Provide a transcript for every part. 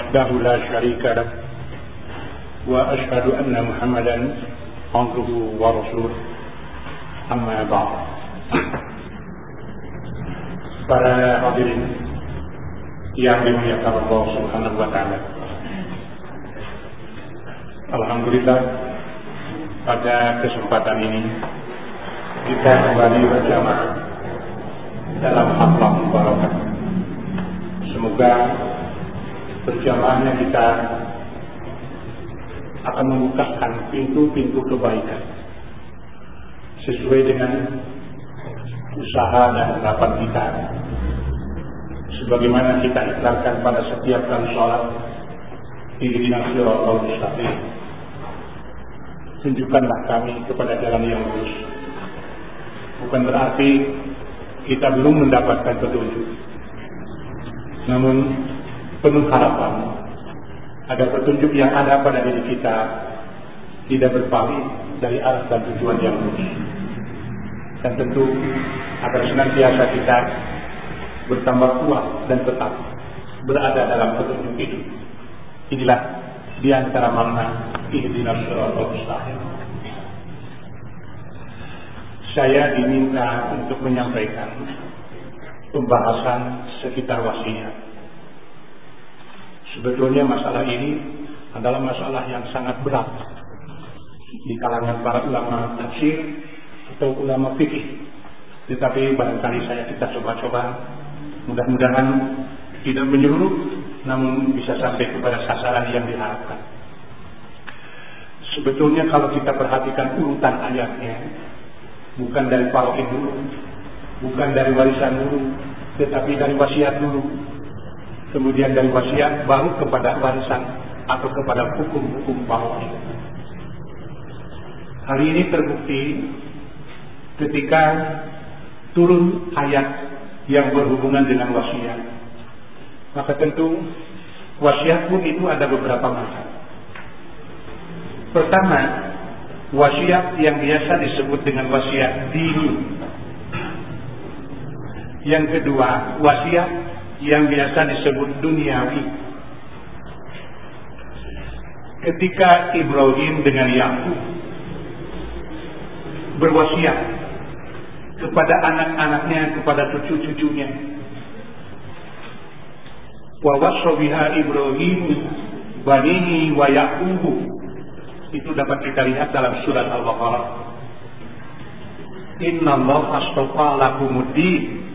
وحده لا شريك له وأشهد أن محمدا عبده ورسوله أما بعد. Para hadirin yang dimuliakan Allah Subhanahu wa taala. Alhamdulillah, pada kesempatan ini kita kembali berjamaah dalam haflah mubarakah. Semoga berjamaahnya kita akan membukakan pintu-pintu kebaikan sesuai dengan usaha dan harapan kita, sebagaimana kita iklarkan pada setiap kali sholat, ihdinas siratal mustaqim, tunjukkanlah kami kepada jalan yang lurus. Bukan berarti kita belum mendapatkan petunjuk, namun penuh harapan ada petunjuk yang ada pada diri kita tidak berpaling dari arah dan tujuan yang lurus. Dan tentu agar senantiasa kita bertambah kuat dan tetap berada dalam petunjuk itu. Inilah di antara makna ihdinas siratal mustaqim. Saya diminta untuk menyampaikan pembahasan sekitar wasiat. Sebetulnya masalah ini adalah masalah yang sangat berat di kalangan para ulama tafsir atau ulama fikih. Tetapi barangkali kita coba-coba, mudah-mudahan tidak menyeluruh, namun bisa sampai kepada sasaran yang diharapkan. Sebetulnya kalau kita perhatikan urutan ayatnya, bukan dari faraid dulu, bukan dari warisan dulu, tetapi dari wasiat dulu. Kemudian dari wasiat baru kepada warisan atau kepada hukum-hukum faraid. Hari ini terbukti ketika turun ayat yang berhubungan dengan wasiat. Maka tentu wasiat pun itu ada beberapa macam. Pertama, wasiat yang biasa disebut dengan wasiat dini. Yang kedua, wasiat yang biasa disebut duniawi. Ketika Ibrahim dengan Yakub berwasiat kepada anak-anaknya, kepada cucu-cucunya, wa wassa biha Ibrahim banihi wa Yaqub, itu dapat kita lihat dalam surat Al-Baqarah. Innallaha astafa lakumuddin,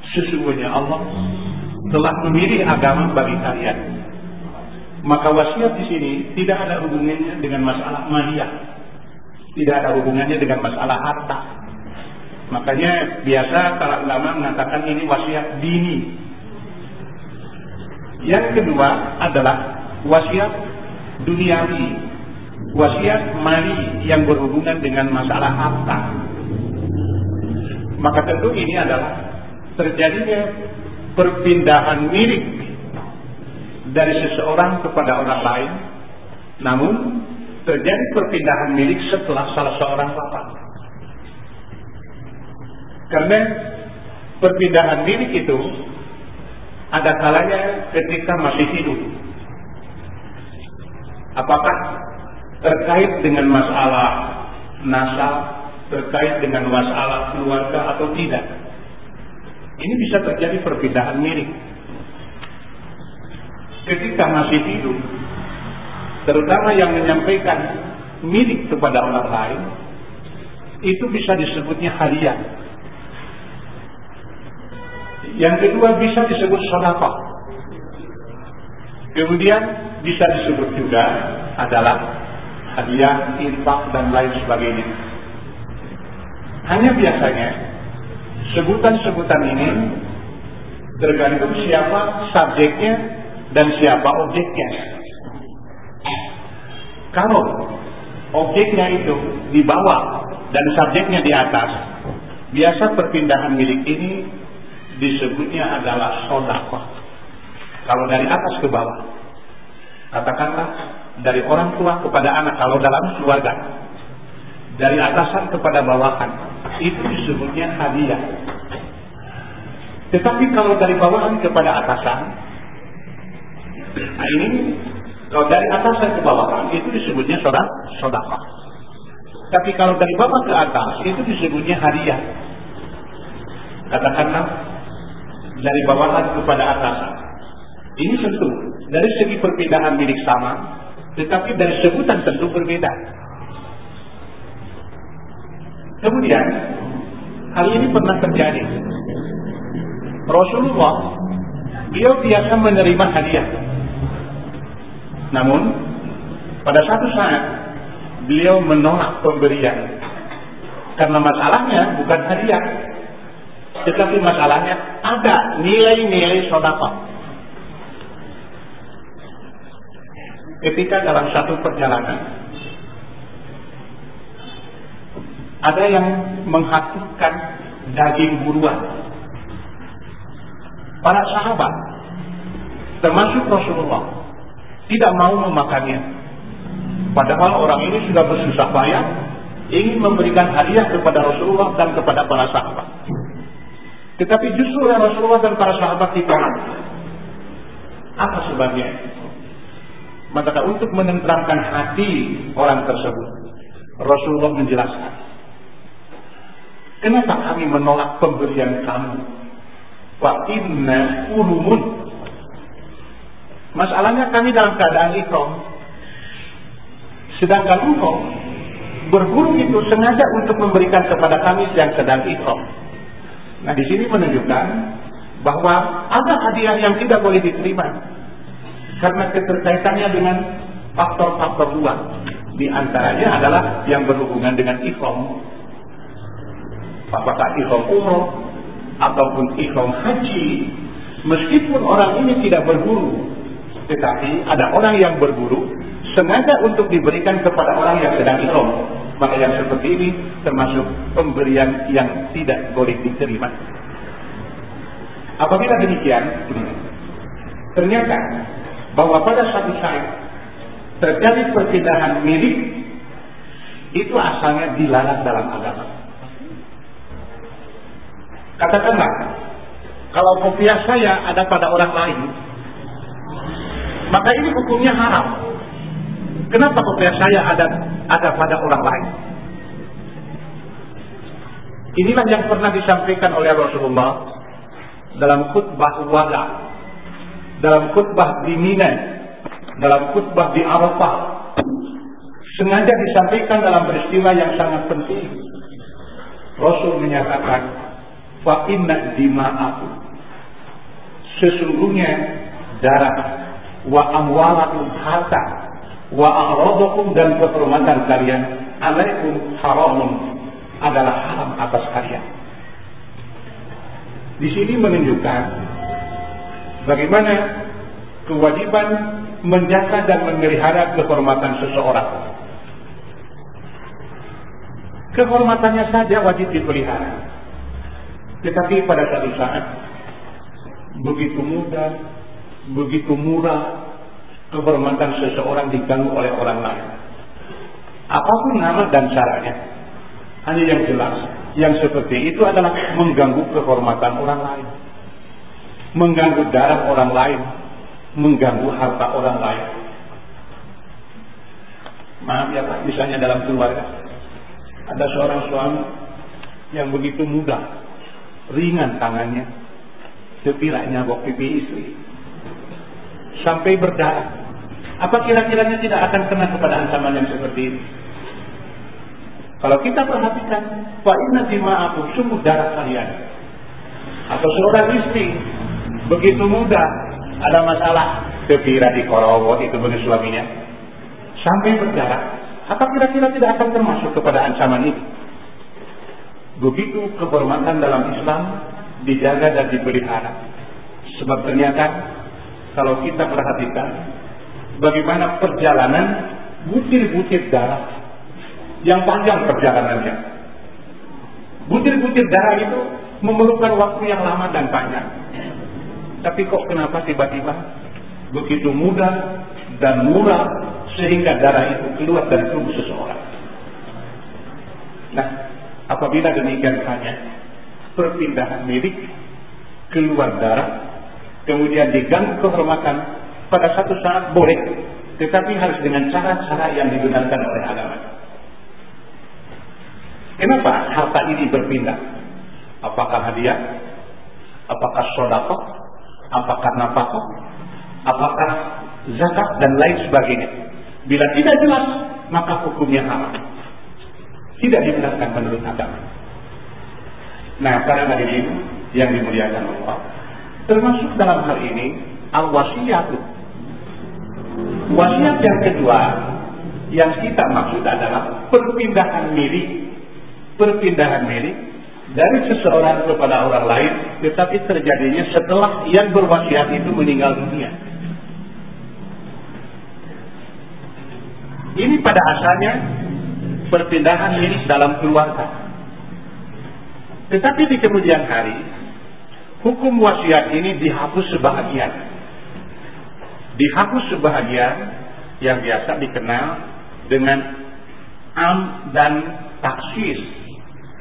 sesungguhnya Allah telah memilih agama bagi kalian. Maka wasiat di sini tidak ada hubungannya dengan masalah mahiyah, tidak ada hubungannya dengan masalah harta. Makanya biasa para ulama mengatakan ini wasiat dini. Yang kedua adalah wasiat duniawi, wasiat mali yang berhubungan dengan masalah harta. Maka tentu ini adalah terjadinya perpindahan milik dari seseorang kepada orang lain, namun terjadi perpindahan milik setelah salah seorang wafat. Karena perpindahan milik itu ada kalanya ketika masih hidup. Apakah terkait dengan masalah nasab, terkait dengan masalah keluarga atau tidak? Ini bisa terjadi perpindahan milik. Ketika masih hidup, terutama yang menyampaikan milik kepada orang lain, itu bisa disebutnya hadiah. Yang kedua bisa disebut sedekah. Kemudian bisa disebut juga adalah hadiah, infak dan lain sebagainya. Hanya biasanya sebutan-sebutan ini tergantung siapa subjeknya dan siapa objeknya. Kalau objeknya itu di bawah dan subjeknya di atas, biasa perpindahan milik ini disebutnya adalah sedekah. Kalau dari atas ke bawah, katakanlah dari orang tua kepada anak kalau dalam keluarga, dari atasan kepada bawahan, itu disebutnya hadiah. Tetapi kalau dari bawahan kepada atasan, Nah ini kalau dari atasan ke bawahan itu disebutnya sedekah. Tapi kalau dari bawah ke atas itu disebutnya hadiah. Katakanlah dari bawahan kepada atasan. Ini tentu dari segi perbedaan milik sama, tetapi dari sebutan tentu berbeda. Kemudian hal ini pernah terjadi. Rasulullah beliau biasa menerima hadiah. Namun pada satu saat beliau menolak pemberian karena masalahnya bukan hadiah, tetapi masalahnya ada nilai-nilai sedekah. Ketika dalam satu perjalanan ada yang menghakikkan daging buruan. Para sahabat termasuk Rasulullah tidak mau memakannya. Padahal orang ini sudah bersusah payah ingin memberikan hadiah kepada Rasulullah dan kepada para sahabat. Tetapi justru Rasulullah dan para sahabat ditolak. Apa sebabnya? Maka untuk menenteramkan hati orang tersebut, Rasulullah menjelaskan, kenapa kami menolak pemberian kamu? Fa inna ulumun. Masalahnya kami dalam keadaan ihram. Sedangkan engkau berburu itu sengaja untuk memberikan kepada kami yang sedang ihram. Nah di sini menunjukkan bahwa ada hadiah yang tidak boleh diterima karena keterkaitannya dengan faktor-faktor luar. Di antaranya adalah yang berhubungan dengan ihram. Apakah ihram umroh ataupun ihram haji, meskipun orang ini tidak berburu, tetapi ada orang yang berburu sengaja untuk diberikan kepada orang yang sedang ihram, maka yang seperti ini termasuk pemberian yang tidak boleh diterima. Apabila demikian, ternyata bahwa pada suatu saat terjadi perpindahan milik, itu asalnya dilarang dalam agama. Katakanlah, kalau kopiah saya ada pada orang lain, maka ini hukumnya haram. Kenapa kopiah saya ada pada orang lain? Inilah yang pernah disampaikan oleh Rasulullah dalam khutbah wada, dalam khutbah di Mina, dalam khutbah di Arafah. Sengaja disampaikan dalam peristiwa yang sangat penting. Rasul menyatakan, fa inna dima'akum, sesungguhnya darah, wa amwalakum harta, wa a'radakum dan kehormatan kalian, alaikum haramun, adalah haram atas kalian. Di sini menunjukkan bagaimana kewajiban menjaga dan memelihara kehormatan seseorang. Kehormatannya saja wajib dipelihara. Tetapi pada satu saat begitu mudah, begitu murah kehormatan seseorang diganggu oleh orang lain. Apapun nama dan caranya, hanya yang jelas, yang seperti itu adalah mengganggu kehormatan orang lain, mengganggu darah orang lain, mengganggu harta orang lain. Maaf ya Pak, misalnya dalam keluarga ada seorang suami yang begitu mudah, ringan tangannya, sepiranya bawa pipi istri sampai berdarah. Apa kira-kiranya tidak akan kena kepada ancaman yang seperti ini? Kalau kita perhatikan, fa inna dima'akum, sungguh darah kalian. Atau seorang istri begitu mudah ada masalah, sepira di korowot itu bagi suaminya sampai berdarah. Apa kira-kira tidak akan termasuk kepada ancaman ini? Begitu kehormatan dalam Islam dijaga dan dipelihara. Sebab ternyata kalau kita perhatikan bagaimana perjalanan butir-butir darah yang panjang perjalanannya. Butir-butir darah itu memerlukan waktu yang lama dan panjang. Tapi kok kenapa tiba-tiba begitu mudah dan murah sehingga darah itu keluar dari tubuh seseorang? Nah, apabila demikian hanya perpindahan milik, keluar darah, kemudian diganggu kehormatan, pada satu saat boleh, tetapi harus dengan cara-cara yang dibenarkan oleh agama. Kenapa harta ini berpindah? Apakah hadiah? Apakah sedekah? Apakah nafkah? Apakah zakat dan lain sebagainya? Bila tidak jelas, maka hukumnya haram. Tidak dibenarkan menurut agama. Nah, para hadirin yang dimuliakan Allah, termasuk dalam hal ini al-wasiyat. Wasiat yang kedua yang kita maksud adalah perpindahan milik. Perpindahan milik dari seseorang kepada orang lain, tetapi terjadinya setelah yang berwasiat itu meninggal dunia. Ini pada asalnya perpindahan milik dalam keluarga. Tetapi di kemudian hari, hukum wasiat ini dihapus sebahagian. Dihapus sebahagian yang biasa dikenal dengan am dan taksis.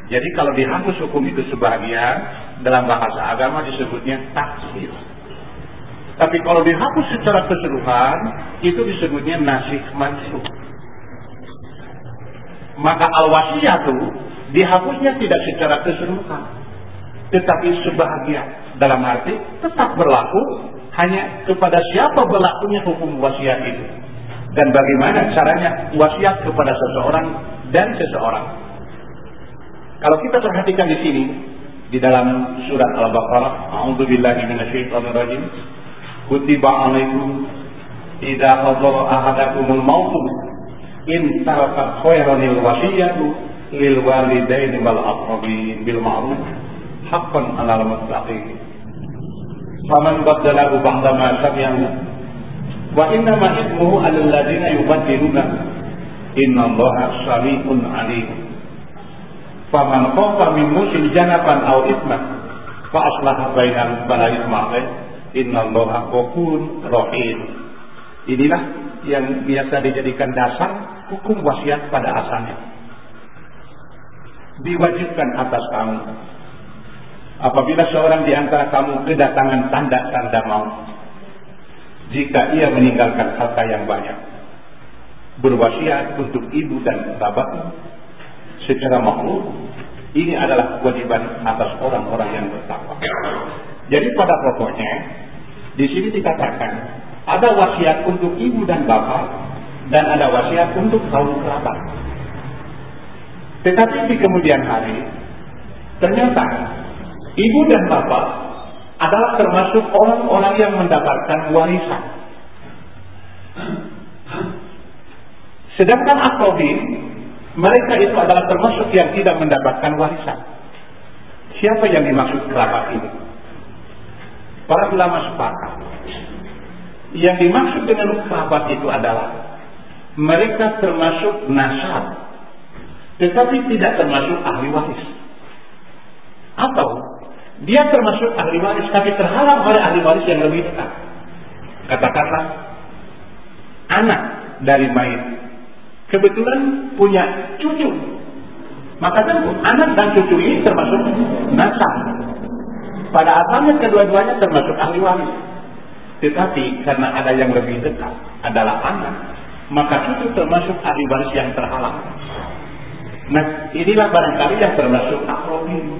Jadi kalau dihapus hukum itu sebahagian, dalam bahasa agama disebutnya taksis. Tapi kalau dihapus secara keseluruhan, itu disebutnya nasikh mansukh. Maka al-wasiyatu dihapusnya tidak secara keseluruhan, tetapi sebahagian. Dalam arti tetap berlaku, hanya kepada siapa berlakunya hukum wasiat itu, dan bagaimana caranya wasiat kepada seseorang dan seseorang. Kalau kita perhatikan di sini, di dalam surat Al-Baqarah, a'udzubillahi minasyaitonirrajim, kutiba 'alaikum idza hadara ahadakumul maut in taraka khairanil wasiyatu lil walidaini wal aqrabin bil ma'ruf haqqan 'alal muttaqin. Faman baddalahu ba'da ma sami'ahu wa inna ma ithmuhu 'alal ladzina yubaddiluna innallaha sami'un 'alim. Faman khafa min musin janaban aw ithman fa aslaha bainahum fala ithma alaih innallaha ghafurur rahim. Inilah yang biasa dijadikan dasar hukum wasiat pada asalnya. Diwajibkan atas kamu apabila seorang di antara kamu kedatangan tanda-tanda maut, jika ia meninggalkan harta yang banyak, berwasiat untuk ibu dan bapak secara makhluk. Ini adalah kewajiban atas orang-orang yang bertakwa. Jadi pada pokoknya di sini dikatakan ada wasiat untuk ibu dan bapak dan ada wasiat untuk kaum kerabat. Tetapi di kemudian hari ternyata ibu dan bapak adalah termasuk orang-orang yang mendapatkan warisan. Sedangkan aqrabin, mereka itu adalah termasuk yang tidak mendapatkan warisan. Siapa yang dimaksud kerabat ini? Para ulama sepakat. Yang dimaksud dengan kerabat itu adalah mereka termasuk nasab, tetapi tidak termasuk ahli waris. Atau dia termasuk ahli waris, tapi terhalang oleh ahli waris yang lebih dekat. Katakanlah anak dari mayit kebetulan punya cucu, maka tentu anak dan cucu ini termasuk nasab. Pada asalnya kedua-duanya termasuk ahli waris, tetapi karena ada yang lebih dekat adalah anak, maka cucu termasuk ahli waris yang terhalang. Nah, inilah barangkali yang termasuk aqrabin.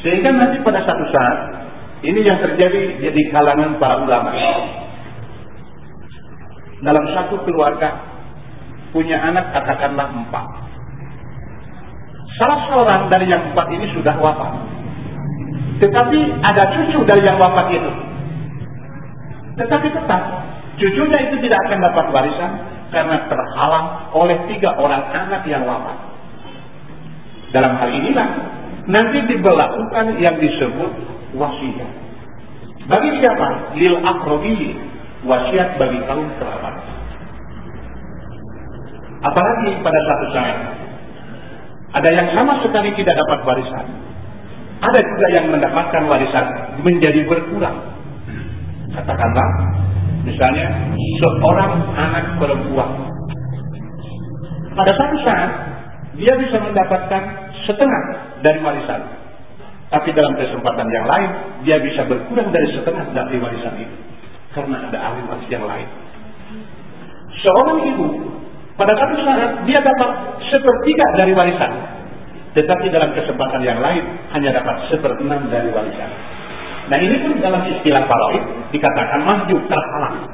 Sehingga nanti pada satu saat ini yang terjadi di kalangan para ulama. Dalam satu keluarga punya anak katakanlah 4. Salah seorang dari yang 4 ini sudah wafat, tetapi ada cucu dari yang wafat itu. Tetapi tetap cucunya itu tidak akan dapat warisan karena terhalang oleh 3 orang anak yang wafat. Dalam hal inilah nanti diberlakukan yang disebut wasiat. Bagi siapa? Lil aqrabi, wasiat bagi kaum kerabat. Apalagi pada satu saat ada yang sama sekali tidak dapat warisan, ada juga yang mendapatkan warisan menjadi berkurang. Katakanlah misalnya seorang anak perempuan, pada satu saat dia bisa mendapatkan setengah dari warisan, tapi dalam kesempatan yang lain dia bisa berkurang dari setengah dari warisan itu. karena ada ahli waris yang lain. Seorang ibu pada satu saat dia dapat 1/3 dari warisan, tetapi dalam kesempatan yang lain hanya dapat 1/6 dari warisan. Nah ini pun dalam istilah faraid dikatakan mahjub, terhalang.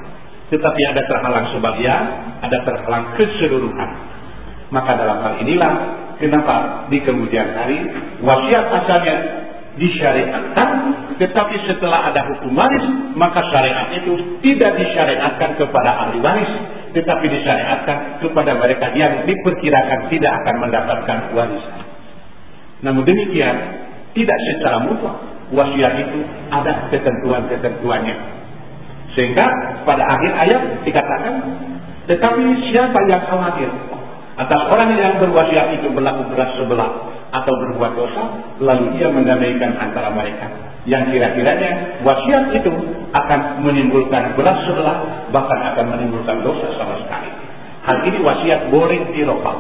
Tetapi ada terhalang sebagian, ada terhalang keseluruhan. Maka dalam hal inilah kenapa di kemudian hari wasiat asalnya disyariatkan, tetapi setelah ada hukum waris maka syariat itu tidak disyariatkan kepada ahli waris, tetapi disyariatkan kepada mereka yang diperkirakan tidak akan mendapatkan warisan. Namun demikian tidak secara mutlak wasiat itu ada ketentuan-ketentuannya, sehingga pada akhir ayat dikatakan, tetapi siapa yang khawatir atas orang yang berwasiat itu berlaku berat sebelah atau berbuat dosa, lalu ia mendamaikan antara mereka, yang kira-kiranya wasiat itu akan menimbulkan berat sebelah, bahkan akan menimbulkan dosa sama sekali. Hal ini wasiat boleh dirubah.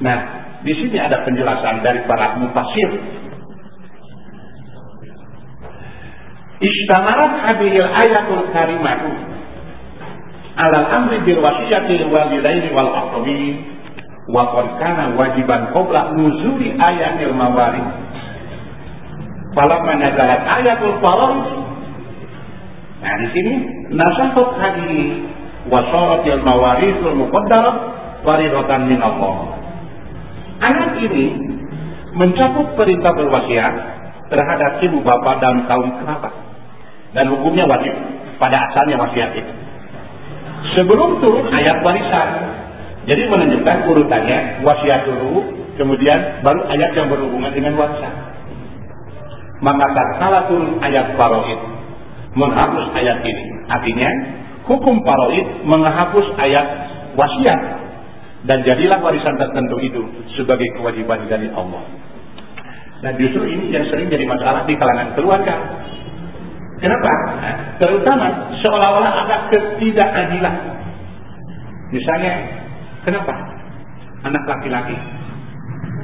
Nah, di sini ada penjelasan dari para mufassir. Istamarat hadhil ayatul karimatu alal amri bil wasiyati lil walidaini wal aqrabin wa qad kana wajiban qabla nuzuli ayatil mawarith. Falamma nazalat ayatul faraid. Nah, di sini nasakhat hadhihi wa sharatil mawarithul muqaddarah faridatan min Allah. Ayat ini mencakup perintah berwasiat terhadap ibu bapak dan kaum kerabat, dan hukumnya wajib pada asalnya wasiat itu. Sebelum turun ayat warisan, jadi menunjukkan urutannya wasiat dulu, kemudian baru ayat yang berhubungan dengan warisan. Maka tatkala turun ayat faraid menghapus ayat ini, artinya hukum faraid menghapus ayat wasiat. Dan jadilah warisan tertentu itu sebagai kewajiban dari Allah. Dan justru ini yang sering jadi masalah di kalangan keluarga. Kenapa? Terutama seolah-olah ada ketidakadilan. Misalnya, kenapa anak laki-laki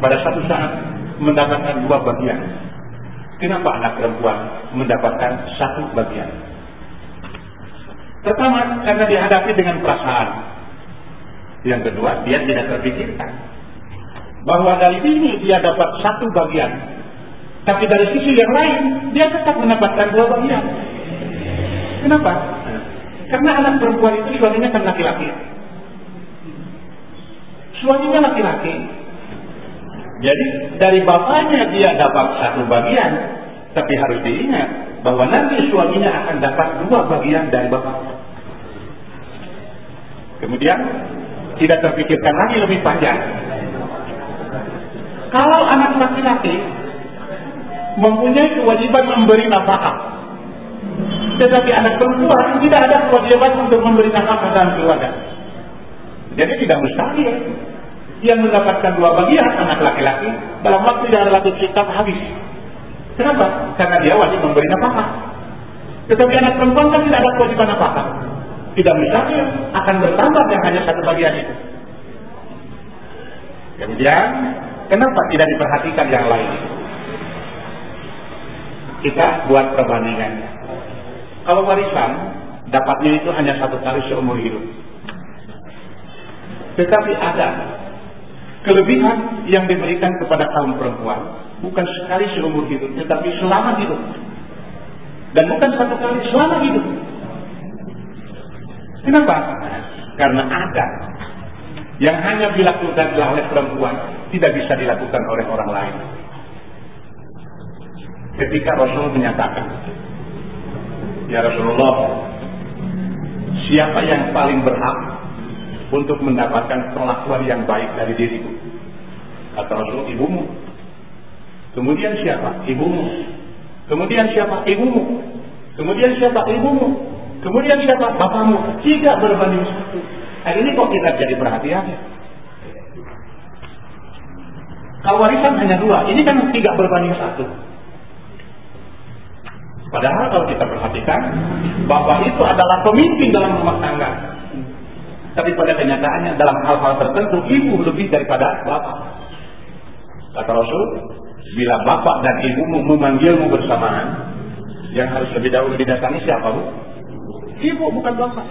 pada satu saat mendapatkan 2 bagian? Kenapa anak perempuan mendapatkan 1 bagian? Pertama, karena dihadapi dengan perasaan. Yang kedua, dia tidak terpikirkan bahwa dari ini dia dapat 1 bagian, tapi dari sisi yang lain dia tetap mendapatkan 2 bagian. Kenapa? Karena anak perempuan itu suaminya kan laki-laki. Suaminya laki-laki. Jadi dari bapaknya dia dapat 1 bagian, tapi harus diingat bahwa nanti suaminya akan dapat 2 bagian dari bapaknya. Kemudian tidak terpikirkan lagi lebih panjang. Kalau anak laki-laki mempunyai kewajiban memberi nafkah, tetapi anak perempuan tidak ada kewajiban untuk memberi nafkah dalam keluarga, jadi tidak mustahil yang mendapatkan 2 bagian anak laki-laki dalam waktu yang relatif singkat habis. Kenapa? Karena dia wajib memberi nafkah. Tetapi anak perempuan kan tidak ada kewajiban nafkah. Tidak mustahil akan bertambah yang hanya 1 bagian itu. Kemudian, kenapa tidak diperhatikan yang lain? Kita buat perbandingan. Kalau warisan, dapatnya itu hanya 1 kali seumur hidup. Tetapi ada kelebihan yang diberikan kepada kaum perempuan, bukan sekali seumur hidup, tetapi selama hidup. Dan bukan 1 kali selama hidup. Kenapa? Karena ada yang hanya dilakukan oleh perempuan, tidak bisa dilakukan oleh orang lain. Ketika Rasul menyatakan, ya Rasulullah, siapa yang paling berhak untuk mendapatkan perlakuan yang baik dari diriku? Kata Rasul, ibumu. Kemudian siapa? Ibumu. Kemudian siapa? Ibumu. Kemudian siapa? Ibumu. Kemudian siapa? Bapakmu. 3 berbanding 1. Nah, ini kok kita jadi perhatian? Kalau warisan hanya 2, ini kan 3 berbanding 1. Padahal kalau kita perhatikan, bapak itu adalah pemimpin dalam rumah tangga. Tapi pada kenyataannya dalam hal-hal tertentu ibu lebih daripada bapak. Kata Rasul, bila bapak dan ibumu memanggilmu bersamaan, Yang harus lebih dahulu didatangi siapa, Bu? Ibu, bukan bapak.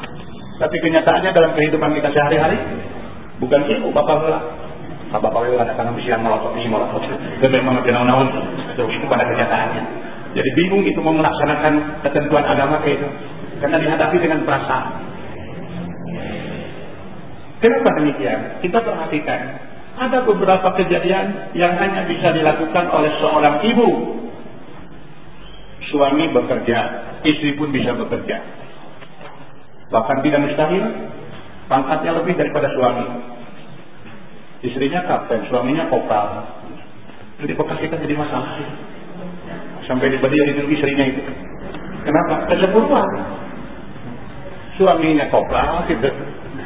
Tapi kenyataannya dalam kehidupan kita sehari-hari, bukan ibu, bapak pula. Bapak pula ada tangan bisian melotot. Dan memang naon-naon. Itu pada kenyataannya. Jadi bingung itu mau melaksanakan ketentuan agama kayak itu. Karena dihadapi dengan perasaan. Kenapa demikian? Kita perhatikan. Ada beberapa kejadian yang hanya bisa dilakukan oleh seorang ibu. Suami bekerja, istri pun bisa bekerja. Bahkan tidak mustahil, pangkatnya lebih daripada suami. Istrinya kapten, suaminya kopral. Jadi bekas kita jadi masalah. Sampai diberdiri dengan istrinya itu. Kenapa? Kesempurnaan. Suaminya kopral, gitu.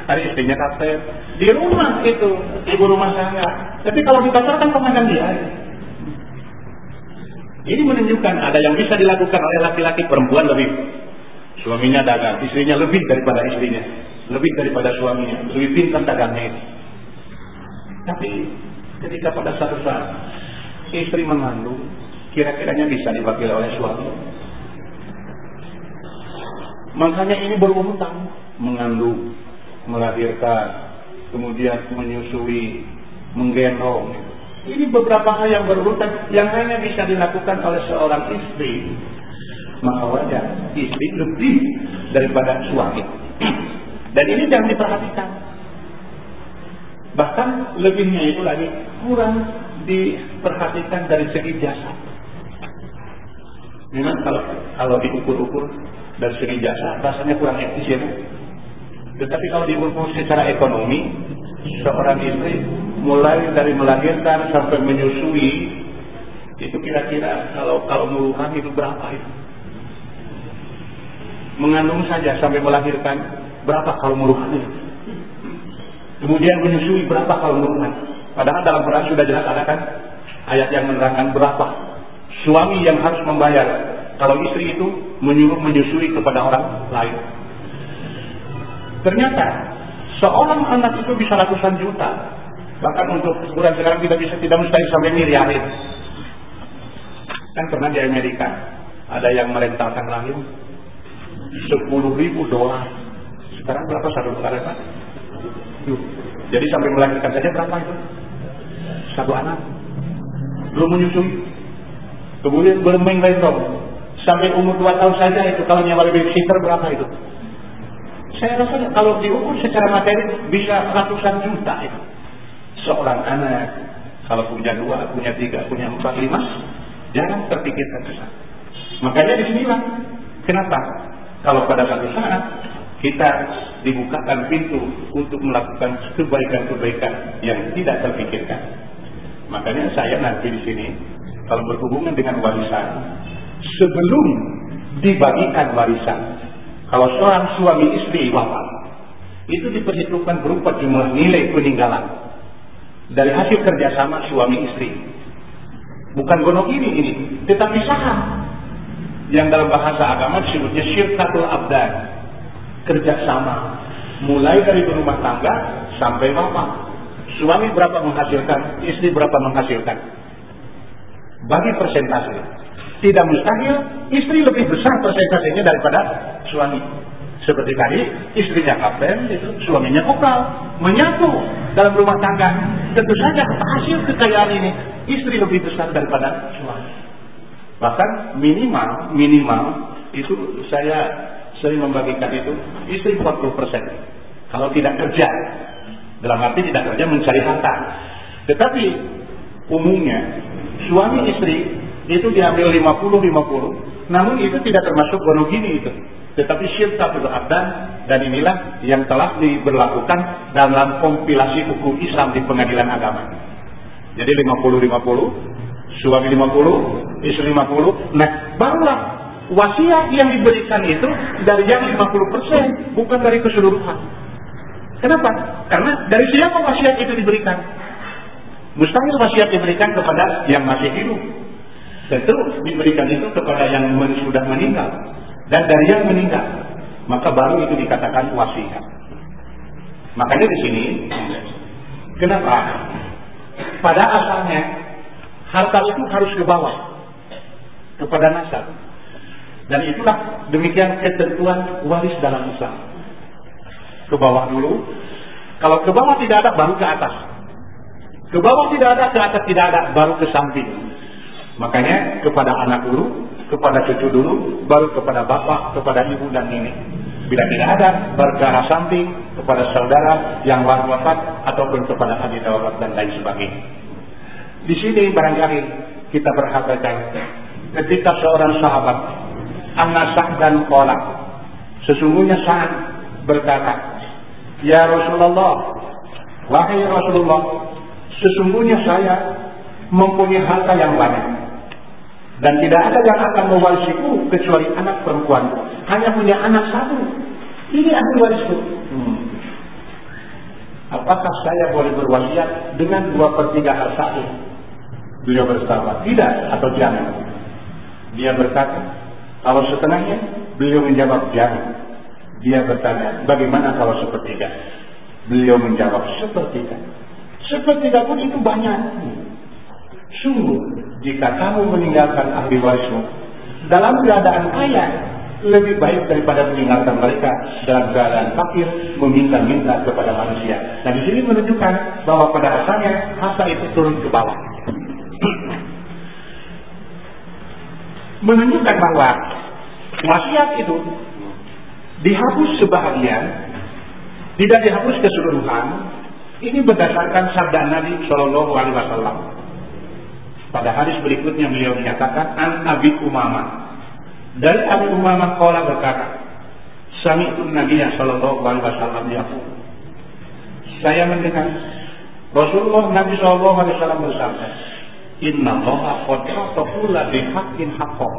Hari istrinya kapten. Di rumah itu, ibu rumah tangga. Tapi kalau di kantor kan komandan dia. Ini menunjukkan ada yang bisa dilakukan oleh laki-laki, perempuan lebih. Suaminya dagang, istrinya lebih daripada istrinya. Lebih daripada suaminya. Lebih pintar dagangnya itu. Tapi ketika pada satu saat istri mengandung, kira-kiranya bisa diwakili oleh suami. Makanya ini berurutan, mengandung, melahirkan, kemudian menyusui, menggendong. Ini beberapa hal yang berurutan yang hanya bisa dilakukan oleh seorang istri. Maka wajar istri lebih daripada suami. Dan ini jangan diperhatikan. Bahkan lebihnya itu lagi kurang diperhatikan dari segi jasa. Memang kalau diukur-ukur dari segi jasa rasanya kurang efisien. Tetapi kalau diukur secara ekonomi, seorang istri mulai dari melahirkan sampai menyusui itu kira-kira kalau muluhan itu berapa itu? Mengandung saja sampai melahirkan berapa kalau muluhan itu? Kemudian menyusui berapa kalau muluhan? Padahal dalam Quran sudah jelas ada kan ayat yang menerangkan berapa suami yang harus membayar kalau istri itu menyuruh menyusui kepada orang lain. Ternyata seorang anak itu bisa ratusan juta. Bahkan untuk ukuran sekarang tidak mustahil sampai miliarin. Kan pernah di Amerika ada yang merentalkan rahim $10.000. Sekarang berapa satu dolar Pak? Jadi sampai melahirkan saja berapa itu? Satu anak. Belum menyusui. Kemudian bermain gendong. Sampai umur 2 tahun saja itu kalau nyawa babysitter berapa itu? Saya rasa kalau diukur secara materi bisa ratusan juta itu. Seorang anak kalau punya 2, punya 3, punya 4, 5, jangan terpikirkan ke sana. Makanya disinilah kenapa kalau pada satu saat kita dibukakan pintu untuk melakukan kebaikan-kebaikan yang tidak terpikirkan. Makanya saya nanti di sini kalau berhubungan dengan warisan, sebelum dibagikan warisan, kalau seorang suami istri wafat, itu diperhitungkan berupa jumlah nilai peninggalan dari hasil kerjasama suami istri. Bukan gonogini ini, tetapi saham yang dalam bahasa agama disebutnya syirkatul abdan, kerjasama mulai dari berumah tangga sampai wafat. Suami berapa menghasilkan, istri berapa menghasilkan, bagi persentase. Tidak mustahil istri lebih besar persentasenya daripada suami. Seperti tadi istrinya kapten, itu suaminya kopral, menyatu dalam rumah tangga. Tentu saja hasil kekayaan ini istri lebih besar daripada suami. Bahkan minimal itu saya sering membagikan itu istri 40%. Kalau tidak kerja, dalam arti tidak kerja mencari harta. Tetapi umumnya suami istri itu diambil 50-50, namun itu tidak termasuk gonogini itu, tetapi syirkatul abdan, dan inilah yang telah diberlakukan dalam kompilasi hukum Islam di pengadilan agama. Jadi 50-50, suami 50, istri 50. Nah, barulah wasiat yang diberikan itu dari yang 50%, bukan dari keseluruhan. Kenapa? Karena dari siapa wasiat itu diberikan? Mustahil wasiat diberikan kepada yang masih hidup. Tentu diberikan itu kepada yang sudah meninggal, dan dari yang meninggal, maka baru itu dikatakan wasiat. Makanya di sini, kenapa? Pada asalnya harta itu harus ke bawah kepada nasab. Dan itulah demikian ketentuan waris dalam Islam. Ke bawah dulu. Kalau ke bawah tidak ada, baru ke atas. Ke bawah tidak ada, ke atas tidak ada, baru ke samping. Makanya kepada anak dulu, kepada cucu dulu, baru kepada bapak, kepada ibu dan nenek. Bila tidak ada, baru ke arah samping, kepada saudara yang wafat, ataupun kepada ahli waris dan lain sebagainya. Di sini barangkali kita perhatikan ketika seorang sahabat An-Nasah dan Qala, sesungguhnya Sa'ad berkata, "Ya Rasulullah, wahai Rasulullah, sesungguhnya saya mempunyai harta yang banyak dan tidak ada yang akan mewarisiku kecuali anak perempuanku. Hanya punya anak satu. Ini ahli warisku. Apakah saya boleh berwasiat dengan 2/3 harta ini?" Beliau berkata, "Tidak atau jangan." Dia berkata, "Kalau setengahnya?" Beliau menjawab, "Jangan." Dia bertanya, "Bagaimana kalau 1/3?" Beliau menjawab, 1/3. 1/3 pun itu banyak. Sungguh, jika kamu meninggalkan ahli warismu dalam keadaan kaya, lebih baik daripada meninggalkan mereka dalam keadaan fakir, meminta-minta kepada manusia. Nah, di sini menunjukkan bahwa pada asalnya harta itu turun ke bawah. Menunjukkan bahwa wasiat itu dihapus sebahagian, tidak dihapus keseluruhan. Ini berdasarkan sabda Nabi Shallallahu Alaihi Wasallam. Pada hadis berikutnya beliau menyatakan, "An Abi Umamah." Dari Abi Umamah qala berkata, "Sami'tu Nabi Shallallahu Alaihi Wasallam yaqul." Saya mendengar Rasulullah Nabi Shallallahu Alaihi Wasallam bersabda, "Inna Allaha qad a'ta bihaqqin haqqan."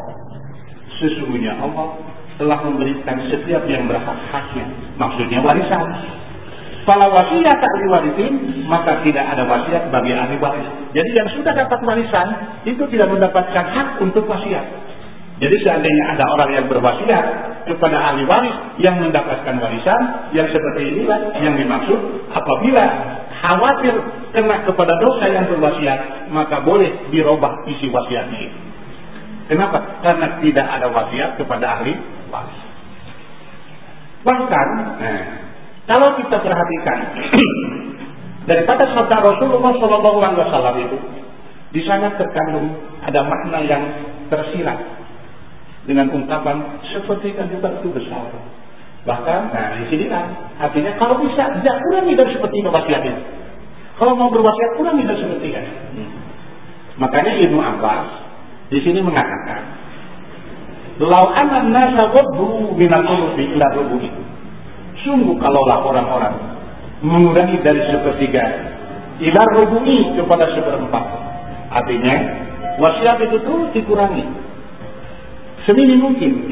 Sesungguhnya Allah telah memberikan setiap yang berhak haknya, maksudnya warisan. Kalau wasiat tak diwarisin, maka tidak ada wasiat bagi ahli waris. Jadi yang sudah dapat warisan itu tidak mendapatkan hak untuk wasiat. Jadi seandainya ada orang yang berwasiat kepada ahli waris yang mendapatkan warisan, yang seperti inilah yang dimaksud. Apabila khawatir kena kepada dosa yang berwasiat, maka boleh dirubah isi wasiatnya itu. Kenapa? Karena tidak ada wasiat kepada ahli waris. Bahkan, kalau kita perhatikan daripada sabda Rasulullah SAW itu, di sana terkandung ada makna yang tersirat dengan ungkapan sepertiga juga itu besar. Bahkan, di sini artinya kalau bisa tidak kurangi dari sepertiga wasiatnya. Kalau mau berwasiat kurangi dari sepertiga. Makanya Ibnu Abbas di sini mengatakan, "Lau anna an-nasa ghaddu min al-urfi ila rubu'i." Sungguh kalaulah orang-orang mengurangi dari 1/3 ila rubu'i kepada 1/4. Artinya wasiat itu terus dikurangi seminim mungkin.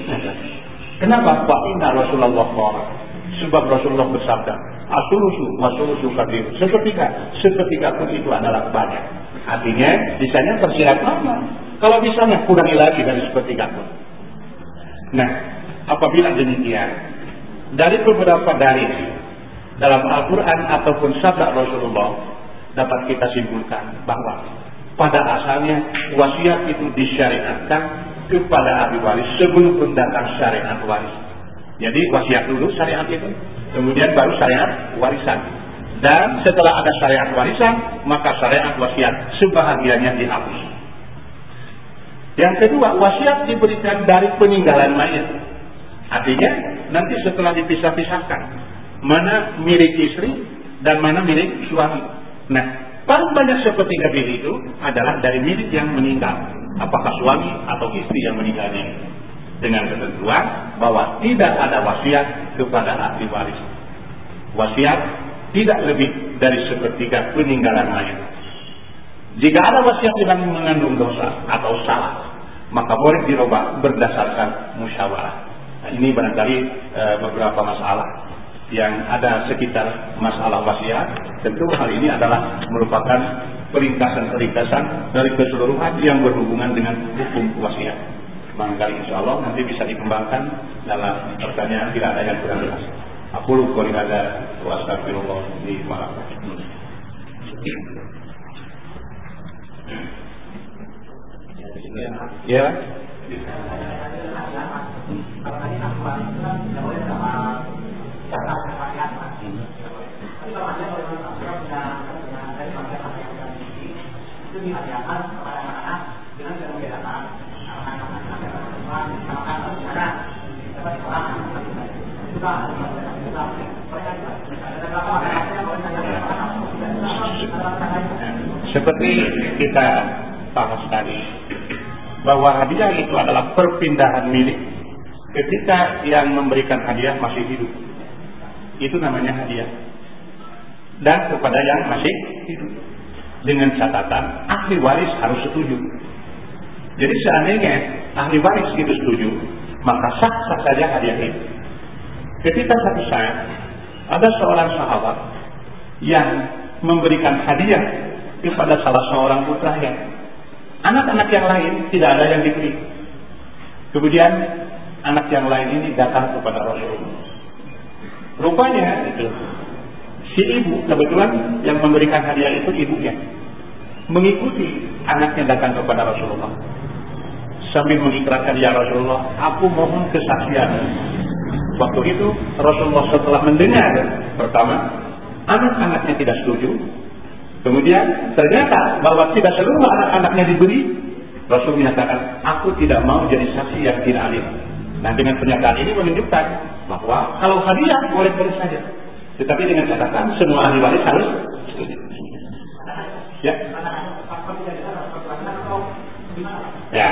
Kenapa? Fa inna Rasulullah qala, sebab Rasulullah bersabda, "Asulusu wasulusu kabir." Sepertiga pun itu adalah banyak. Artinya bisanya tersirat mana? Kalau bisanya kurangi lagi dari 1/3 pun. Nah, apabila demikian, dari beberapa dalil dalam Al-Quran ataupun sabda Rasulullah dapat kita simpulkan bahwa pada asalnya wasiat itu disyariatkan kepada ahli waris sebelum pun datang syariat waris. Jadi wasiat dulu syariat itu, kemudian baru syariat warisan. Dan setelah ada syariat warisan, maka syariat wasiat sebahagiannya dihapus. Yang kedua, wasiat diberikan dari peninggalan mayit. Artinya nanti setelah dipisah-pisahkan, mana milik istri dan mana milik suami. Nah, paling banyak 1/3 itu adalah dari milik yang meninggal, apakah suami atau istri yang meninggalnya, dengan ketentuan bahwa tidak ada wasiat kepada ahli waris. Wasiat tidak lebih dari 1/3 peninggalan mayit. Jika ada wasiat yang mengandung dosa atau salah, maka boleh dirubah berdasarkan musyawarah. Nah, ini barangkali beberapa masalah yang ada sekitar masalah wasiat. Tentu hal ini adalah merupakan peringkasan-peringkasan dari keseluruhan yang berhubungan dengan hukum wasiat. Barangkali insya Allah nanti bisa dikembangkan dalam pertanyaan bila ada yang kurang jelas. Aku lupa ada wa astagfirullah di malam. Ya. Seperti kita bahas tadi, bahwa hadiah itu adalah perpindahan milik ketika yang memberikan hadiah masih hidup. Itu namanya hadiah. Dan kepada yang masih hidup. Dengan catatan, ahli waris harus setuju. Jadi seandainya ahli waris itu setuju, maka sah-sah saja hadiah itu. Ketika satu saat, ada seorang sahabat yang memberikan hadiah kepada salah seorang putranya. Anak-anak yang lain tidak ada yang diberi. Kemudian anak yang lain ini datang kepada Rasulullah. Rupanya itu si ibu kebetulan yang memberikan hadiah itu ibunya mengikuti anaknya datang kepada Rasulullah sambil mengikrarkan, ya Rasulullah, aku mohon kesaksian. Waktu itu Rasulullah setelah mendengar pertama anak-anaknya tidak setuju, kemudian ternyata bahwa tidak seluruh anak-anaknya diberi, Rasul menyatakan, aku tidak mau jadi saksi yang tidak adil. Nah, dengan pernyataan ini menunjukkan bahwa kalau hadiah boleh-boleh saja, tetapi dengan catatan semua ahli waris harus setuju. Ya. Ya.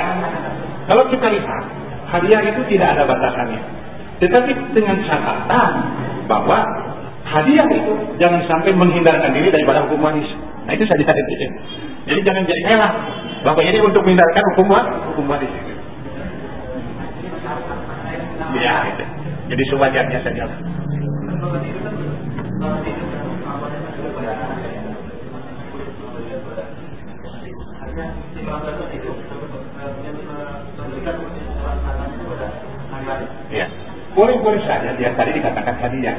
Kalau kita lihat, hadiah itu tidak ada batasannya, tetapi dengan catatan bahwa hadiah itu jangan sampai menghindarkan diri daripada hukum waris. Nah, itu saja itu. Jadi jangan jadi helah bahwa ini untuk menghindarkan hukum waris. Ya, itu. Jadi sewajarnya saja. Ya, boleh-boleh saja dia tadi dikatakan hadiah,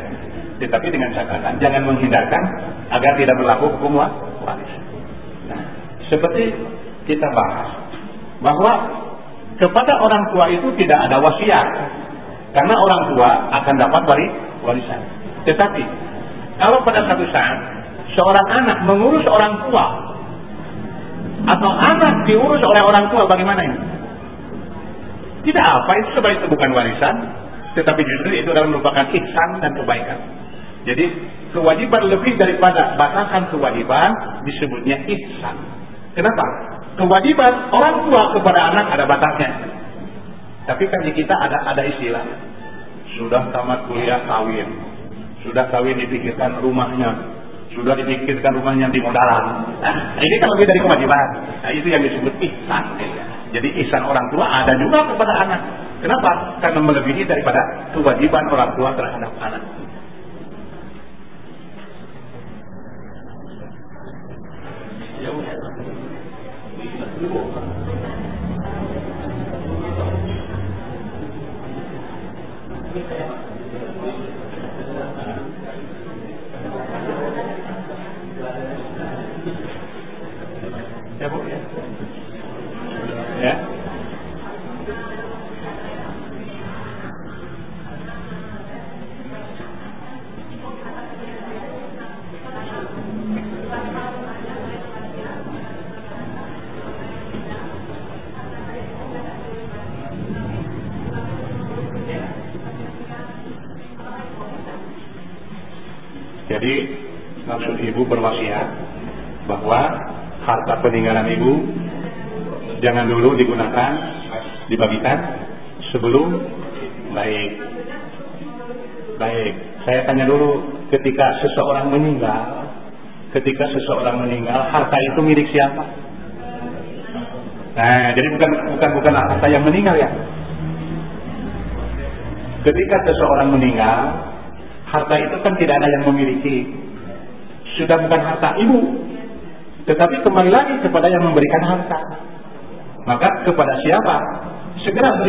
tetapi dengan catatan jangan menghindarkan agar tidak berlaku hukum waris. Nah, seperti kita bahas bahwa kepada orang tua itu tidak ada wasiat, karena orang tua akan dapat warisan. Tetapi kalau pada satu saat seorang anak mengurus orang tua atau anak diurus oleh orang tua, bagaimana ini? Tidak apa, itu sebenarnya itu bukan warisan, tetapi justru itu adalah merupakan ihsan dan kebaikan. Jadi kewajiban lebih daripada batasan kewajiban disebutnya ihsan. Kenapa? Kewajiban orang tua kepada anak ada batasnya. Tapi kan di kita ada istilah, sudah tamat kuliah kawin, sudah kawin dipikirkan rumahnya, sudah dipikirkan rumahnya di modalan. Nah, ini kan lebih dari kewajiban. Nah, itu yang disebut ihsan. Jadi ihsan orang tua ada juga kepada anak. Kenapa? Karena melebihi daripada kewajiban orang tua terhadap anak. Ya udah. Ya Bu, ya. Ya. Jadi maksud ibu berwasiat bahwa harta peninggalan ibu jangan dulu digunakan, dibagikan sebelum baik. Saya tanya dulu, ketika seseorang meninggal, harta itu milik siapa? Nah, jadi bukan harta yang meninggal ya. Ketika seseorang meninggal, harta itu kan tidak ada yang memiliki. Sudah bukan harta ibu, tetapi kembali lagi kepada yang memberikan harta. Maka kepada siapa? Segera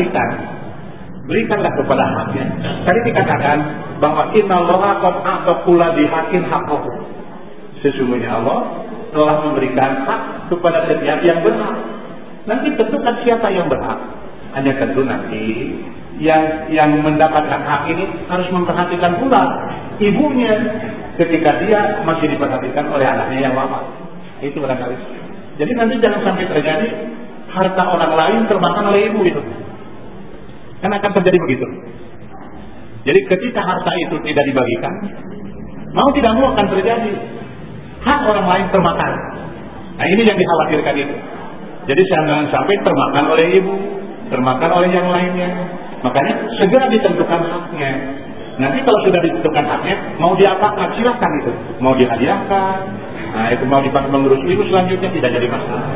berikanlah kepada haknya. Tadi dikatakan bahwa innallaha qad a'ta kulli haqqin haqqahu. Sesungguhnya Allah telah memberikan hak kepada setiap yang berhak. Nanti tentukan siapa yang berhak. Hanya tentu nanti yang mendapatkan hak ini harus memperhatikan pula ibunya ketika dia masih diperhatikan oleh anaknya yang wafat. Itu barangkali. Jadi nanti jangan sampai terjadi harta orang lain termakan oleh ibu itu. Kan akan terjadi begitu. Jadi ketika harta itu tidak dibagikan, mau tidak mau akan terjadi hak orang lain termakan. Nah ini yang dikhawatirkan itu. Jadi jangan sampai termakan oleh ibu, termakan oleh yang lainnya. Makanya segera ditentukan haknya. Nanti kalau sudah ditentukan haknya, mau diapakan silakan itu. Mau dihadiahkan, nah itu mau dipakai mengurus ibu selanjutnya tidak jadi masalah.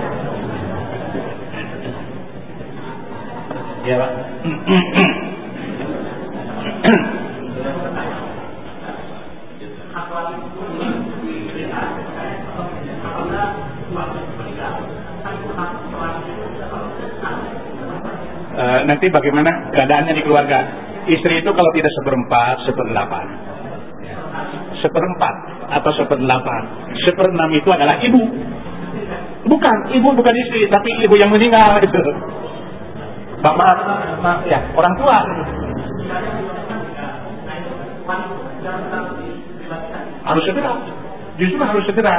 Ya Pak. Nanti bagaimana keadaannya di keluarga? Istri itu kalau tidak seperempat, seperdelapan. Seperempat atau seperdelapan. Seperenam itu adalah ibu. Ibu bukan istri, tapi ibu yang meninggal itu. Bapak, ya, orang tua. Harus segera. Justru harus segera.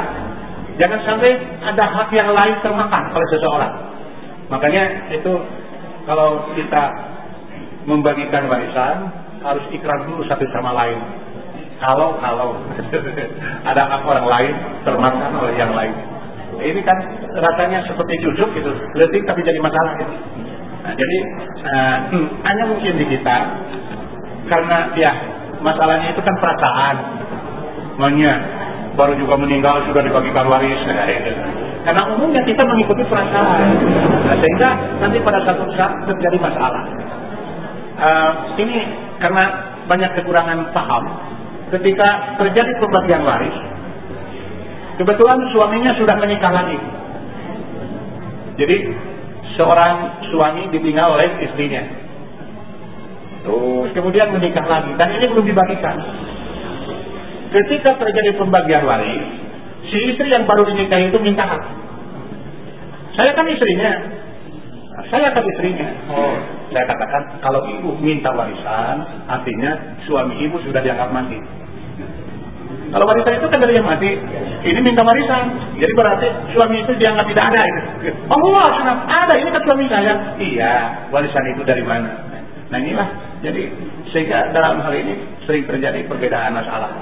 Jangan sampai ada hak yang lain termakan oleh seseorang. Makanya itu kalau kita membagikan warisan harus ikrar dulu satu sama lain. Kalau ada hak orang lain termakan oleh yang lain. Ini kan rasanya seperti cucuk gitu, letih tapi jadi masalah gitu. Nah, jadi hanya mungkin di kita karena ya masalahnya itu kan perasaan. Maunya baru juga meninggal sudah dibagikan waris gitu. Karena umumnya kita mengikuti perasaan, nah, sehingga nanti pada satu saat terjadi masalah. Ini karena banyak kekurangan paham ketika terjadi pembagian waris. Kebetulan suaminya sudah menikah lagi. Jadi seorang suami ditinggal oleh istrinya. Terus kemudian menikah lagi dan ini belum dibagikan. Ketika terjadi pembagian waris, si istri yang baru dinikah itu minta hak. Saya kan istrinya. Oh, saya katakan kalau ibu minta warisan, artinya suami ibu sudah dianggap mati. Kalau warisan itu kan dari yang mati, ini minta warisan. Jadi berarti suami itu dianggap tidak ada. Oh, senang ada. Ini kan suami saya. Iya, warisan itu dari mana? Nah inilah. Jadi sehingga dalam hal ini sering terjadi perbedaan masalah.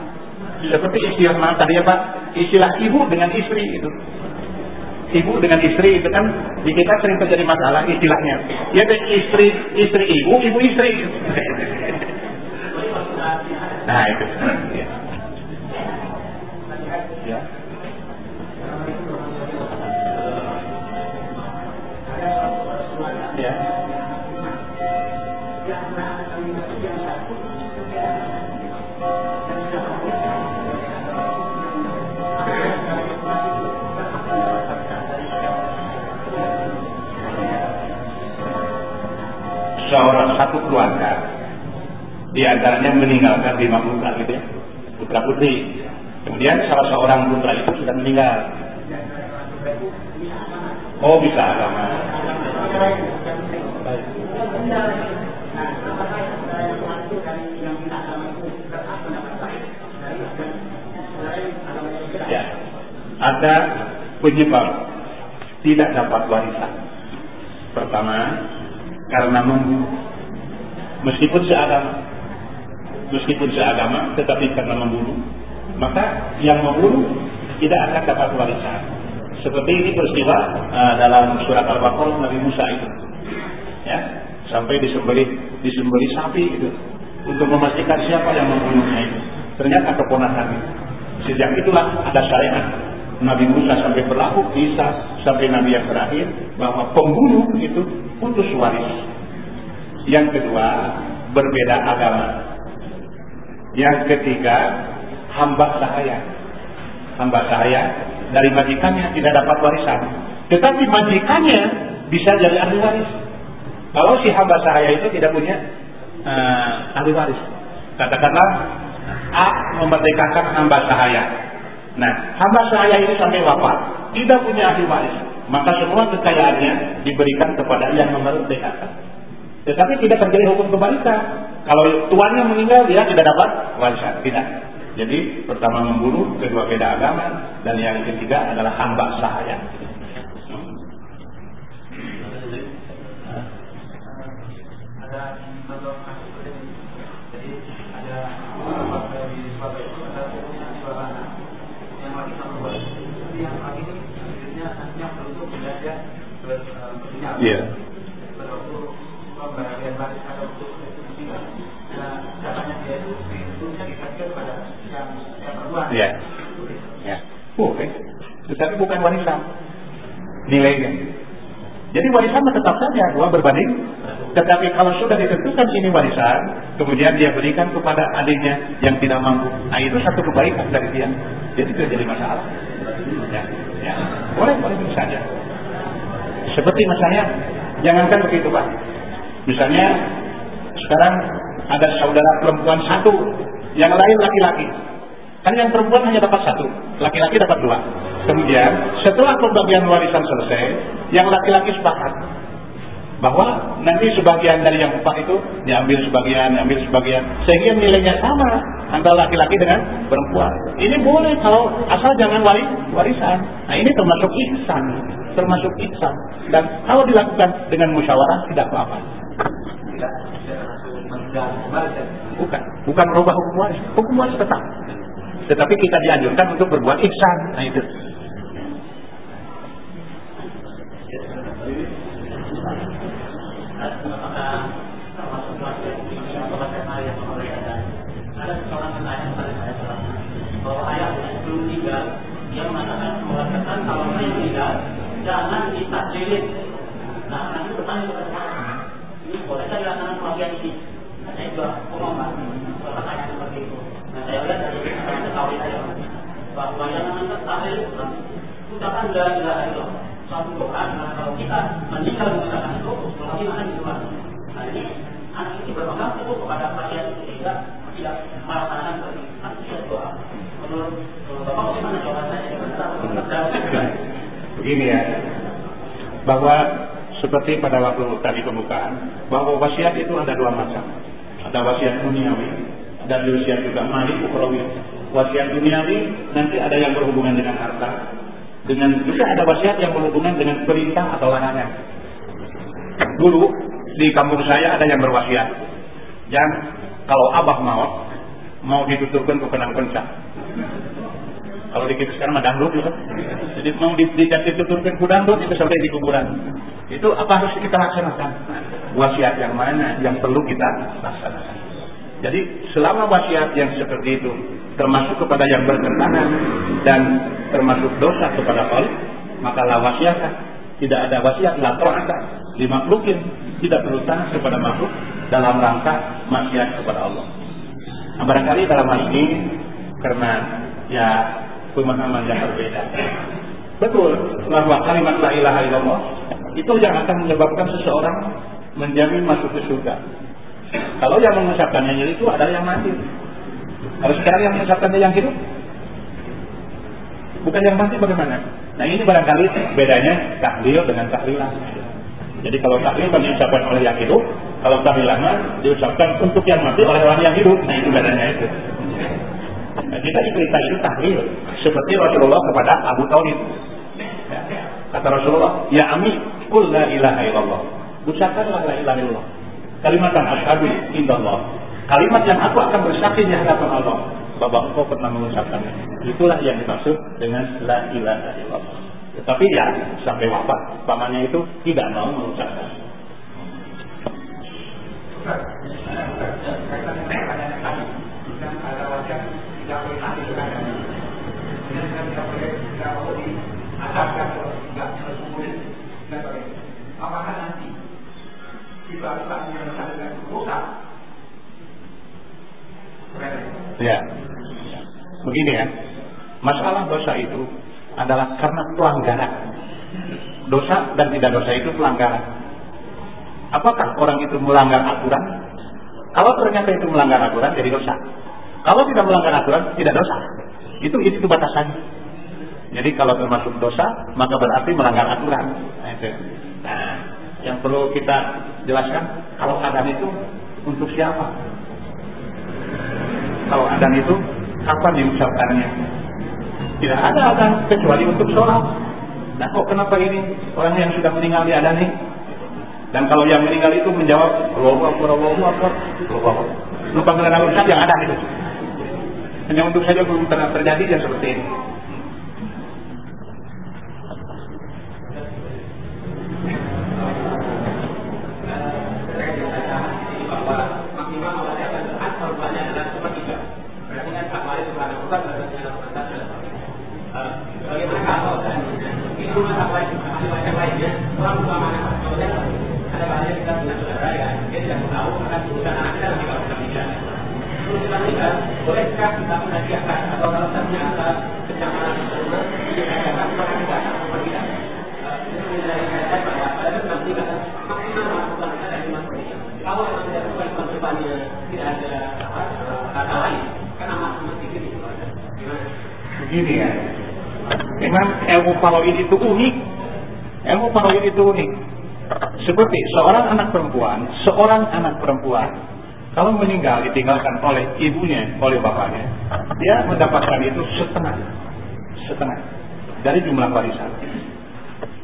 Seperti istilah tadi ya Pak, istilah ibu dengan istri itu. Ibu dengan istri itu kan di kita sering terjadi masalah istilahnya. Ya istri ibu, ibu istri. Nah itu. Ya. Ya. Satu keluarga di antaranya meninggalkan 5 putra gitu ya, putra putri. Kemudian salah seorang putra itu sudah meninggal. Oh bisa agama. Ya, ada penyebab tidak dapat warisan. Pertama, karena membunuh. Meskipun seagama, tetapi karena membunuh, maka yang membunuh tidak akan dapat warisan. Seperti ini peristiwa dalam surat Al-Baqarah Nabi Musa itu, ya, sampai disembelih sapi itu untuk memastikan siapa yang membunuhnya itu. Ternyata keponakan. Sejak itulah ada syariat Nabi Musa sampai berlaku bisa sampai Nabi yang terakhir bahwa pembunuh itu putus waris. Yang kedua, berbeda agama. Yang ketiga, hamba sahaya. Hamba sahaya dari majikannya tidak dapat warisan, tetapi majikannya bisa jadi ahli waris. Kalau si hamba sahaya itu tidak punya ahli waris, katakanlah A memerdekakan hamba sahaya. Nah, hamba sahaya ini sampai wafat tidak punya ahli waris, maka semua kekayaannya diberikan kepada yang memerdekakan. Tetapi tidak terjadi hukum kebalikan. Kalau tuannya meninggal, dia tidak dapat warisan, tidak. Jadi pertama membunuh, kedua beda agama, dan yang ketiga adalah hamba sahaya. Iya. Ya, ya, boleh. Tetapi bukan warisan nilainya. Jadi warisan tetap saja dua berbanding. Tetapi kalau sudah ditentukan ini warisan, kemudian dia berikan kepada adiknya yang tidak mampu, nah itu satu kebaikan dari dia. Jadi tidak jadi masalah. Ya, ya, boleh saja. Seperti misalnya, jangankan begitu Pak. Misalnya sekarang ada saudara perempuan satu, yang lain laki-laki. Kan yang perempuan hanya dapat satu, laki-laki dapat dua. Kemudian setelah pembagian warisan selesai, yang laki-laki sepakat bahwa nanti sebagian dari yang empat itu diambil sebagian, sehingga nilainya sama antara laki-laki dengan perempuan. Ini boleh kalau asal jangan warisan. Nah ini termasuk ihsan, dan kalau dilakukan dengan musyawarah tidak apa-apa. Bukan merubah hukum waris tetap. Tetapi kita dianjurkan untuk berbuat ihsan. Nah itu. Ada seorang penanya pada saya bahwa ayahnya sebelum meninggal dia mengatakan kalau saya meninggal jangan ditakdirin. Nah nanti bertanya kepada saya, ini boleh saya dilaksanakan pembagian ini? Nah, saya juga ngomong pertanyaan seperti itu. Nah saya lihat dari saya ketahui saya bahwa yang namanya tahlil ucapan la ilaha illallah satu doa. Nah kalau kita meninggal mengucapkan itu berarti akan dijual. Nah ini anak ini berpegang itu kepada pasien sehingga tidak melaksanakan seperti itu doa. Menurut Bapak bagaimana jawaban saya? Begini ya, bahwa seperti pada waktu tadi pembukaan, bahwa wasiat itu ada dua macam. Ada wasiat duniawi dan wasiat juga mali ukhrawi. Wasiat duniawi nanti ada yang berhubungan dengan harta, dengan juga ada wasiat yang berhubungan dengan perintah atau larangan. Dulu di kampung saya ada yang berwasiat, yang kalau abah mau dituturkan ke penang pencak. Kalau di kita sekarang ada dangdut juga. Jadi mau dituturkan ke dangdut itu sampai di kuburan. Itu apa harus kita laksanakan? Wasiat yang mana yang perlu kita laksanakan? Jadi selama wasiat yang seperti itu termasuk kepada yang bertentangan dan termasuk dosa kepada Allah, maka la wasiat. Tidak ada wasiat la ta'ata li makhluqin, tidak perlu taat kepada makhluk dalam rangka maksiat kepada Allah. Nah, barangkali dalam hal ini karena ya pemahaman yang berbeda. Betul, bahwa kalimat la ilaha illallah itu yang akan menyebabkan seseorang menjamin masuk ke surga. Kalau yang mengucapkannya itu adalah yang mati. Kalau sekarang yang mengucapkannya yang hidup, bukan yang mati, bagaimana? Nah ini barangkali bedanya tahlil dengan tahlilan. Jadi kalau tahlil kan diucapkan oleh yang hidup, kalau tahlilan diucapkan untuk yang mati oleh orang yang hidup. Nah itu bedanya itu. Nah, kita diperintah itu tahlil seperti Rasulullah kepada Abu Thalib. Kata Rasulullah, ya ami, qul la ilaha illallah. Ucapkanlah la ilaha illallah. Kalimatan asyhadu indallah. Kalimat yang aku akan bersaksi di hadapan Allah. Bapak engkau pernah mengucapkan. Itulah yang dimaksud dengan la ilaha illallah. Tetapi ya sampai wafat pamannya itu tidak mau mengucapkan. Apakah nanti dilakukan dengan rusak? Ya, begini ya. Masalah dosa itu adalah karena pelanggaran. Dosa dan tidak dosa itu pelanggaran. Apakah orang itu melanggar aturan? Kalau ternyata itu melanggar aturan, jadi dosa. Kalau tidak melanggar aturan, tidak dosa. Itu batasannya. Jadi kalau termasuk dosa, maka berarti melanggar aturan. Nah, yang perlu kita jelaskan, kalau adzan itu untuk siapa? Kalau adzan itu kapan diucapkannya? Tidak ada adzan kecuali untuk sholat. Nah kok kenapa ini orang yang sudah meninggal di adzan nih? Dan kalau yang meninggal itu menjawab Allahu Akbar, Allahu Akbar, Allahu Akbar. Lupa mengenal ucap yang ada itu. Hanya untuk saja belum pernah terjadi ya seperti ini. Bolehkah kita menghadiahkan atau kalau ternyata kecamatan tersebut dikatakan tidak berbeda? Kalau memang tidak sesuai konservannya tidak ada kata lain, kenapa seperti ini? Begini ya, memang ilmu faraid itu unik. Ilmu faraid itu unik. Seperti seorang anak perempuan kalau meninggal ditinggalkan oleh ibunya, oleh bapaknya, dia mendapatkan itu setengah dari jumlah warisan.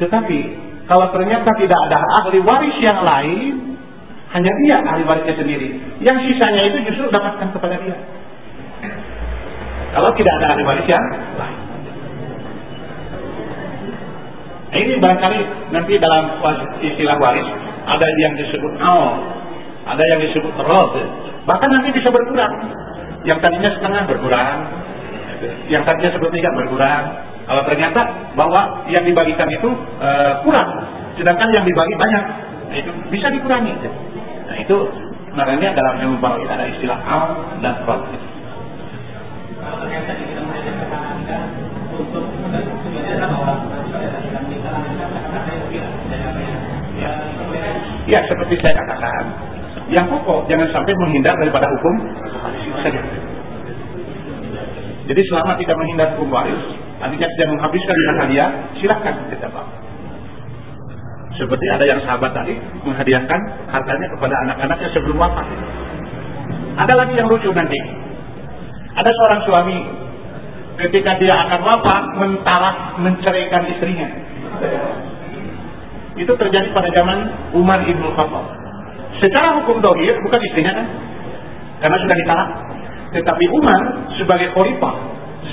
Tetapi kalau ternyata tidak ada ahli waris yang lain, hanya dia ahli warisnya sendiri, yang sisanya itu justru dapatkan kepada dia. Kalau tidak ada ahli waris yang lain. Ini barangkali nanti dalam istilah waris ada yang disebut ada yang disebut rod, bahkan nanti bisa berkurang. Yang tadinya setengah berkurang, yang tadinya sepertiga berkurang. Kalau ternyata bahwa yang dibagikan itu kurang, sedangkan yang dibagi banyak, nah, itu bisa dikurangi. Nah itu makanya dalam ilmu faraid ada istilah dan rod. Kalau ternyata kita mengajarkan untuk ya seperti saya katakan, yang pokok jangan sampai menghindar daripada hukum saja. Jadi selama tidak menghindar hukum waris, artinya tidak menghabiskan dengan hadiah, silakan kita bawa. Seperti ada yang sahabat tadi menghadiahkan hartanya kepada anak-anaknya sebelum wafat. Ada lagi yang lucu nanti. Ada seorang suami ketika dia akan wafat menceraikan istrinya. Itu terjadi pada zaman Umar ibn Khattab. Secara hukum dohir bukan istrinya kan, karena sudah ditalak. Tetapi Umar sebagai khalifah,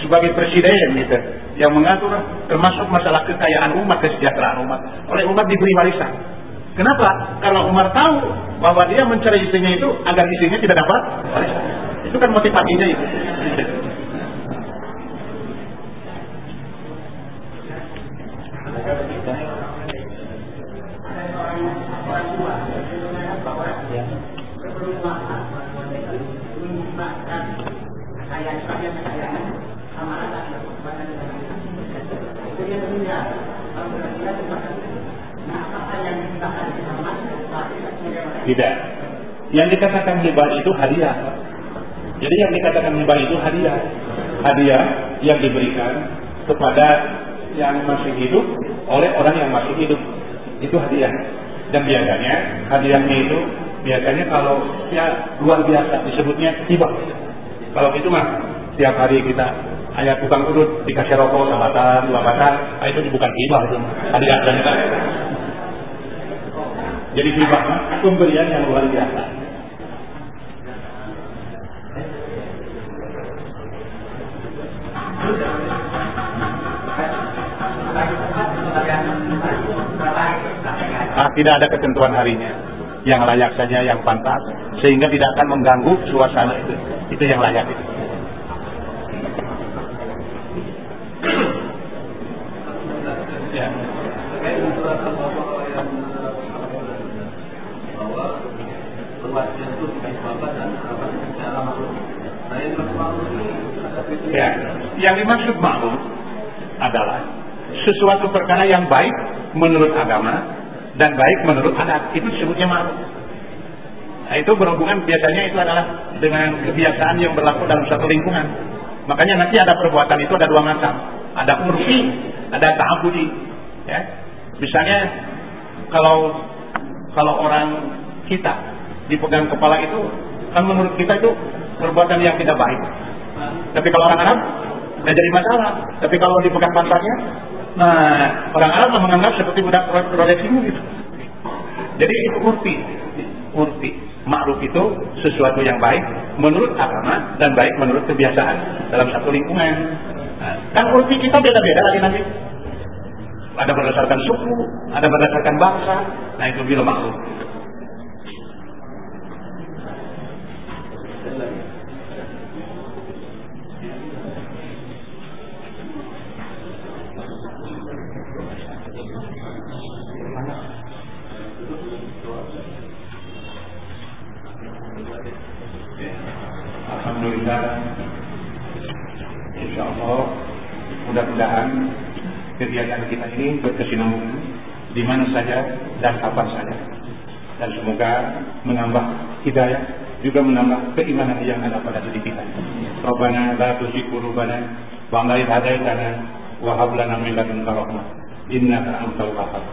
sebagai presiden gitu, yang mengatur termasuk masalah kekayaan umat, kesejahteraan umat. Oleh Umar diberi warisan. Kenapa? Karena Umar tahu bahwa dia mencari istrinya itu agar istrinya tidak dapat warisan. Itu kan motivasinya itu. Tidak. Yang dikatakan hibah itu hadiah. Jadi yang dikatakan hibah itu hadiah. Hadiah yang diberikan kepada yang masih hidup oleh orang yang masih hidup. Itu hadiah. Dan biasanya hadiahnya itu biasanya kalau ya luar biasa disebutnya hibah. Kalau itu mah tiap hari kita ayat tukang urut dikasih rokok sabatan, 2 batang, itu bukan hibah itu. Hadiah kan. Jadi hibah pemberian yang luar biasa. Tidak ada ketentuan harinya, yang layak saja, yang pantas, sehingga tidak akan mengganggu suasana itu. Itu yang layak itu. Ya. Ya, yang dimaksud maklum adalah sesuatu perkara yang baik menurut agama dan baik menurut adat, itu disebutnya maklum. Nah, itu berhubungan biasanya itu adalah dengan kebiasaan yang berlaku dalam satu lingkungan. Makanya nanti ada perbuatan itu ada 2 macam, ada urfi, ada ta'abudi. Ya, misalnya kalau kalau orang kita dipegang kepala itu kan menurut kita itu perbuatan yang tidak baik. Tapi kalau orang Arab tidak jadi masalah. Tapi kalau dipegang pantatnya, nah orang Arab menganggap seperti budak proteksimu gitu. Jadi itu urfi. Ma'ruf itu sesuatu yang baik menurut agama dan baik menurut kebiasaan dalam satu lingkungan. Nah, kan urfi kita beda-beda lagi nanti. Ada berdasarkan suku, ada berdasarkan bangsa. Nah itu bila ma'ruf. Alhamdulillah, insya Allah mudah-mudahan kegiatan kita ini berkesinambungan di mana saja dan kapan saja, dan semoga menambah hidayah juga menambah keimanan yang ada pada diri kita. Rabbana la tuzigh qulubana ba'da idh hadaitana wa hab lana min ladunka rahmah innaka antal wahhab.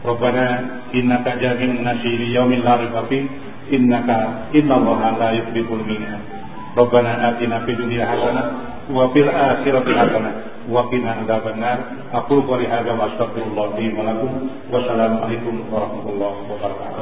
Rabbana innaka jami'un nasi li yaumin la raiba fihi innaka innallaha la yuflihul mi'ad. Rabbana atina fid dunya hasanah wa fil akhirati hasanah wa qina adzabannar. Aqulu qouli hadza wa astaghfirullah li wa lakum. Wassalamu alaikum warahmatullahi wabarakatuh.